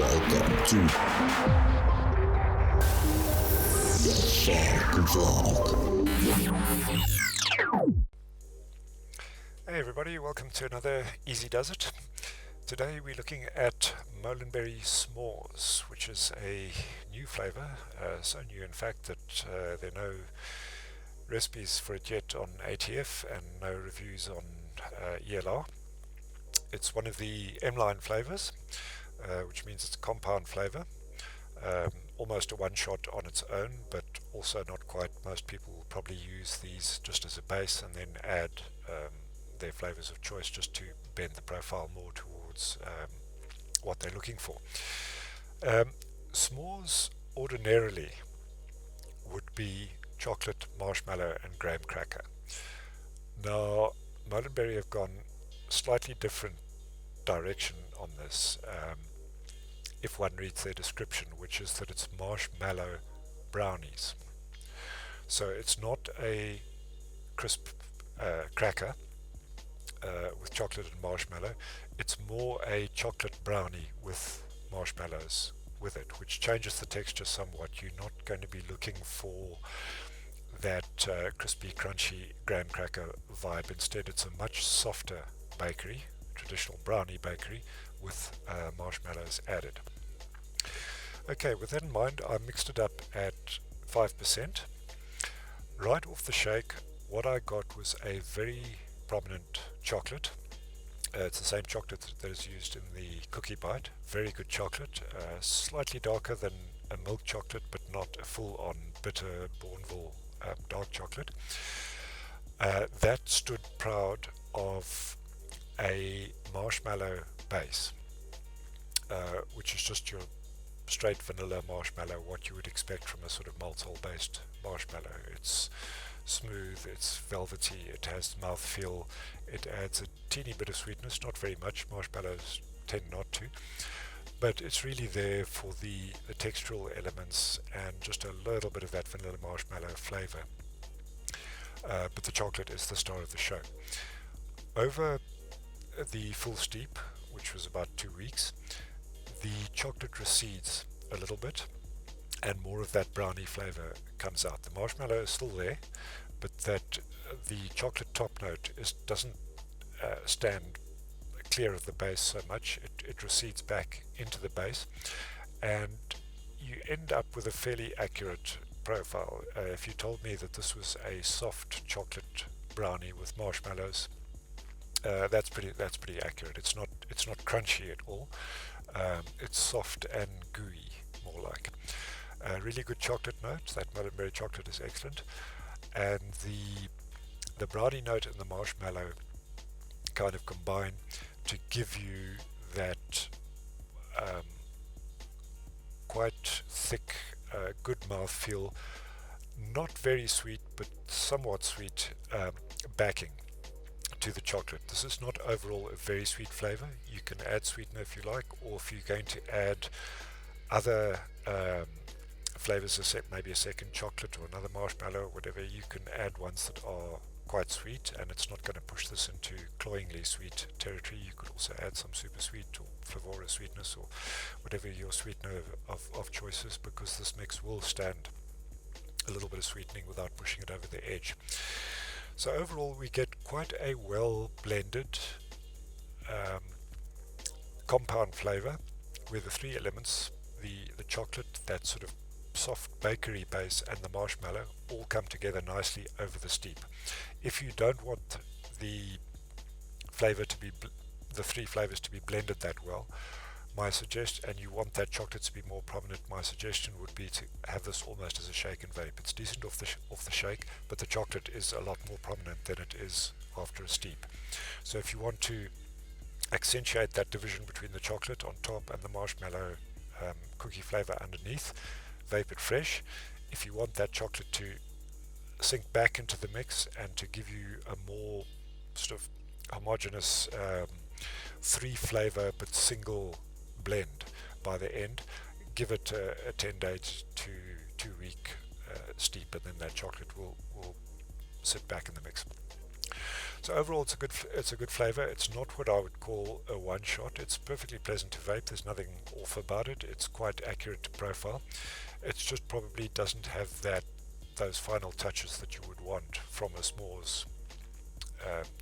Welcome to the thefogvlog. Hey everybody, welcome to another Easy Does It. Today we're looking at Molinberry S'mores, which is a new flavour, so new in fact that there are no recipes for it yet on ATF and no reviews on ELR. It's one of the M-line flavours, which means it's a compound flavour, almost a one-shot on its own, but also not quite. Most people will probably use these just as a base and then add their flavours of choice just to bend the profile more towards what they're looking for. S'mores ordinarily would be chocolate, marshmallow and graham cracker. Now Molinberry have gone slightly different direction on this, if one reads their description, which is that it's marshmallow brownies. So it's not a crisp cracker with chocolate and marshmallow. It's more a chocolate brownie with marshmallows with it, which changes the texture somewhat. You're not going to be looking for that crispy, crunchy graham cracker vibe. Instead, it's a much softer bakery, traditional brownie bakery, with marshmallows added. Okay, with that in mind, I mixed it up at 5%. Right off the shake, what I got was a very prominent chocolate. It's the same chocolate that is used in the cookie bite. Very good chocolate, slightly darker than a milk chocolate, but not a full-on bitter Bourneville dark chocolate. That stood proud of a marshmallow base, which is just your straight vanilla marshmallow, what you would expect from a sort of maltol based marshmallow. It's smooth, it's velvety, it has mouthfeel, it adds a teeny bit of sweetness, not very much, marshmallows tend not to, but it's really there for the textural elements and just a little bit of that vanilla marshmallow flavour. But the chocolate is the star of the show. Over the full steep, which was about 2 weeks, the chocolate recedes a little bit and more of that brownie flavour comes out. The marshmallow is still there, but that the chocolate top note doesn't stand clear of the base so much. It recedes back into the base and you end up with a fairly accurate profile. If you told me that this was a soft chocolate brownie with marshmallows, that's pretty accurate. It's not crunchy at all. It's soft and gooey, more like. Really good chocolate note. That Molinberry chocolate is excellent, and the brownie note and the marshmallow kind of combine to give you that quite thick, good mouthfeel, not very sweet but somewhat sweet backing to the chocolate. This is not overall a very sweet flavour. You can add sweetener if you like, or if you're going to add other flavours, maybe a second chocolate or another marshmallow or whatever, you can add ones that are quite sweet and it's not going to push this into cloyingly sweet territory. You could also add some super sweet or Flavour sweetness or whatever your sweetener of choice is, because this mix will stand a little bit of sweetening without pushing it over the edge. So overall we get quite a well blended compound flavour where the three elements, the chocolate, that sort of soft bakery base and the marshmallow all come together nicely over the steep. If you don't want the flavour to be the three flavours to be blended that well, my suggestion, and you want that chocolate to be more prominent, my suggestion would be to have this almost as a shake and vape. It's decent off the shake, but the chocolate is a lot more prominent than it is after a steep. So if you want to accentuate that division between the chocolate on top and the marshmallow cookie flavour underneath, vape it fresh. If you want that chocolate to sink back into the mix and to give you a more sort of homogeneous three flavour but single blend by the end, give it a 10-day to 2-week steep, and then that chocolate will sit back in the mix. So overall, it's a good flavor. It's not what I would call a one shot. It's perfectly pleasant to vape. There's nothing off about it. It's quite accurate to profile. It just probably doesn't have those final touches that you would want from a s'mores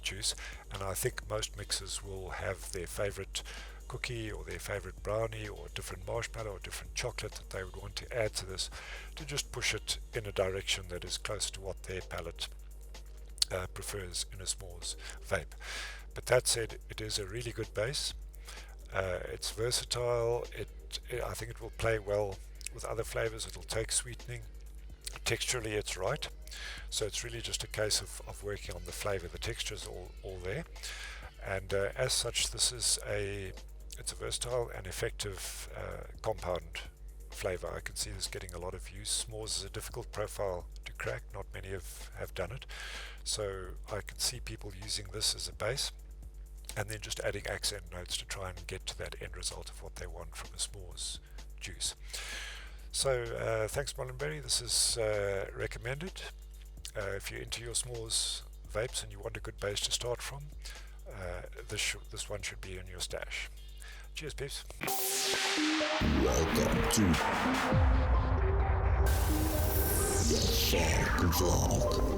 juice. And I think most mixers will have their favorite cookie or their favorite brownie or different marshmallow or different chocolate that they would want to add to this to just push it in a direction that is close to what their palate prefers in a s'mores vape. But that said, it is a really good base. It's versatile. I think it will play well with other flavors. It'll take sweetening. Texturally, it's right. So it's really just a case of working on the flavor. The texture is all there. And as such, it's a versatile and effective compound flavor. I can see this getting a lot of use. S'mores is a difficult profile to crack. Not many have done it. So I can see people using this as a base and then just adding accent notes to try and get to that end result of what they want from a s'mores juice. So thanks Molinberrry, this is recommended. If you're into your s'mores vapes and you want a good base to start from, this one should be in your stash. Cheers peeps. Welcome to the thefogvlog.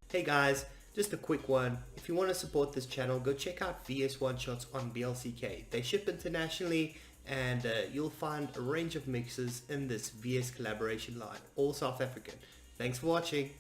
Hey guys, just a quick one. If you want to support this channel, go check out VS One Shots on BLCK. They ship internationally and you'll find a range of mixes in this VS collaboration line, all South African. Thanks for watching.